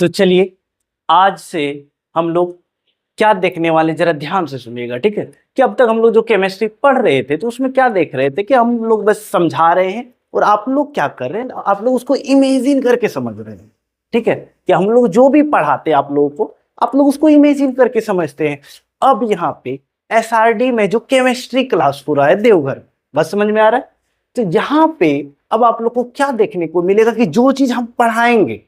तो चलिए आज से हम लोग क्या देखने वाले जरा ध्यान से सुनिएगा, ठीक है। कि अब तक हम लोग जो केमिस्ट्री पढ़ रहे थे तो उसमें क्या देख रहे थे कि हम लोग बस समझा रहे हैं और आप लोग क्या कर रहे हैं, आप लोग उसको इमेजिन करके समझ रहे हैं, ठीक है। कि हम लोग जो भी पढ़ाते हैं आप लोगों को, आप लोग उसको इमेजिन करके समझते हैं। अब यहाँ पे एसआरडी में जो केमिस्ट्री क्लास पूरा है देवघर, बस समझ में आ रहा है। तो यहाँ पे अब आप लोग को क्या देखने को मिलेगा कि जो चीज हम पढ़ाएंगे,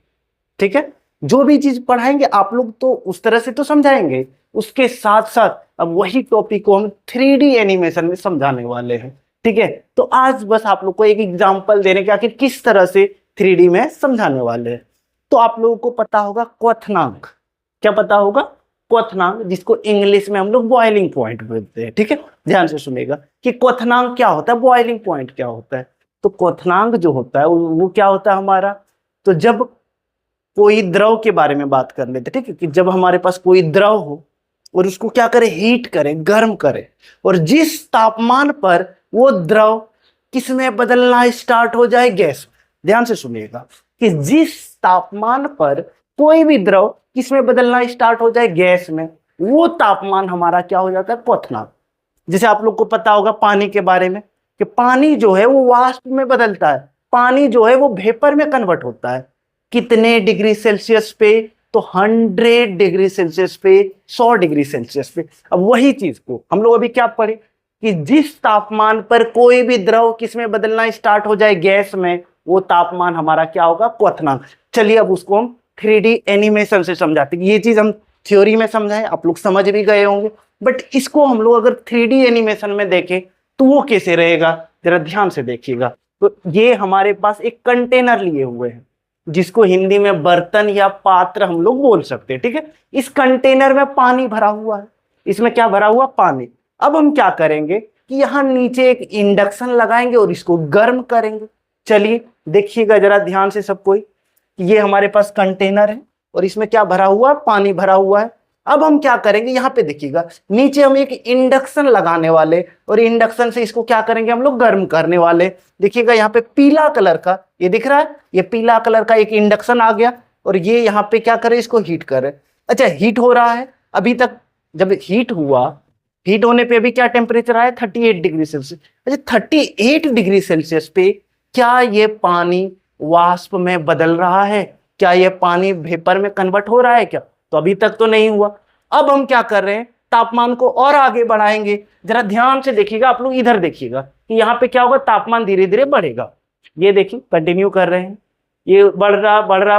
ठीक है, जो भी चीज पढ़ाएंगे आप लोग तो उस तरह से तो समझाएंगे, उसके साथ साथ अब वही टॉपिक को हम 3D एनिमेशन में समझाने वाले हैं, ठीक है। तो आज बस आप लोग को एक एग्जांपल देने के आखिर किस तरह से 3D में समझाने वाले हैं। तो आप लोगों को पता होगा क्वथनांक, क्या पता होगा? क्वथनांक, जिसको इंग्लिश में हम लोग बॉइलिंग पॉइंट बोलते हैं, ठीक है। ध्यान से सुनेगा कि क्वथनांक क्या होता है, बॉइलिंग पॉइंट क्या होता है। तो क्वथनांक जो होता है वो क्या होता है हमारा, तो जब कोई द्रव के बारे में बात कर लेते, ठीक है, कि जब हमारे पास कोई द्रव हो और उसको क्या करे, हीट करे, गर्म करे, और जिस तापमान पर वो द्रव किसमें बदलना स्टार्ट हो जाए, गैस। ध्यान से सुनिएगा कि जिस तापमान पर कोई भी द्रव किसमें बदलना स्टार्ट हो जाए, गैस में, वो तापमान हमारा क्या हो जाता है, क्वथनांक। जैसे आप लोग को पता होगा पानी के बारे में कि पानी जो है वो वाष्प में बदलता है, पानी जो है वो वेपर में कन्वर्ट होता है। कितने डिग्री सेल्सियस पे, तो 100 डिग्री सेल्सियस पे, 100 डिग्री सेल्सियस पे। अब वही चीज को हम लोग अभी क्या पढ़े कि जिस तापमान पर कोई भी द्रव किसमें बदलना स्टार्ट हो जाए, गैस में, वो तापमान हमारा क्या होगा, क्वथनांक। चलिए अब उसको हम 3D एनिमेशन से समझाते हैं। ये चीज हम थ्योरी में समझाएं, आप लोग समझ भी गए होंगे, बट इसको हम लोग अगर 3D एनिमेशन में देखें तो वो कैसे रहेगा, जरा ध्यान से देखिएगा। तो ये हमारे पास एक कंटेनर लिए हुए हैं, जिसको हिंदी में बर्तन या पात्र हम लोग बोल सकते हैं, ठीक है। इस कंटेनर में पानी भरा हुआ है, इसमें क्या भरा हुआ, पानी। अब हम क्या करेंगे कि यहाँ नीचे एक इंडक्शन लगाएंगे और इसको गर्म करेंगे। चलिए देखिएगा जरा ध्यान से सब कोई, ये हमारे पास कंटेनर है और इसमें क्या भरा हुआ है, पानी भरा हुआ है। अब हम क्या करेंगे, यहाँ पे देखिएगा नीचे हम एक इंडक्शन लगाने वाले और इंडक्शन से इसको क्या करेंगे, हम लोग गर्म करने वाले। देखिएगा यहाँ पे पीला कलर का ये दिख रहा है, ये पीला कलर का एक इंडक्शन आ गया और ये यहाँ पे क्या करे, इसको हीट करे। अच्छा, हीट हो रहा है अभी तक। जब हीट हुआ, हीट होने पे अभी क्या टेम्परेचर आया, 38 डिग्री सेल्सियस। अच्छा, 38 डिग्री सेल्सियस पे क्या ये पानी वाष्प में बदल रहा है, क्या ये पानी वेपर में कन्वर्ट हो रहा है क्या? तो अभी तक तो नहीं हुआ। अब हम क्या कर रहे हैं, तापमान को और आगे बढ़ाएंगे। जरा ध्यान से देखिएगा, आप लोग इधर देखिएगा कि यहाँ पे क्या होगा, तापमान धीरे धीरे बढ़ेगा। ये देखिए कंटिन्यू कर रहे हैं, ये बढ़ रहा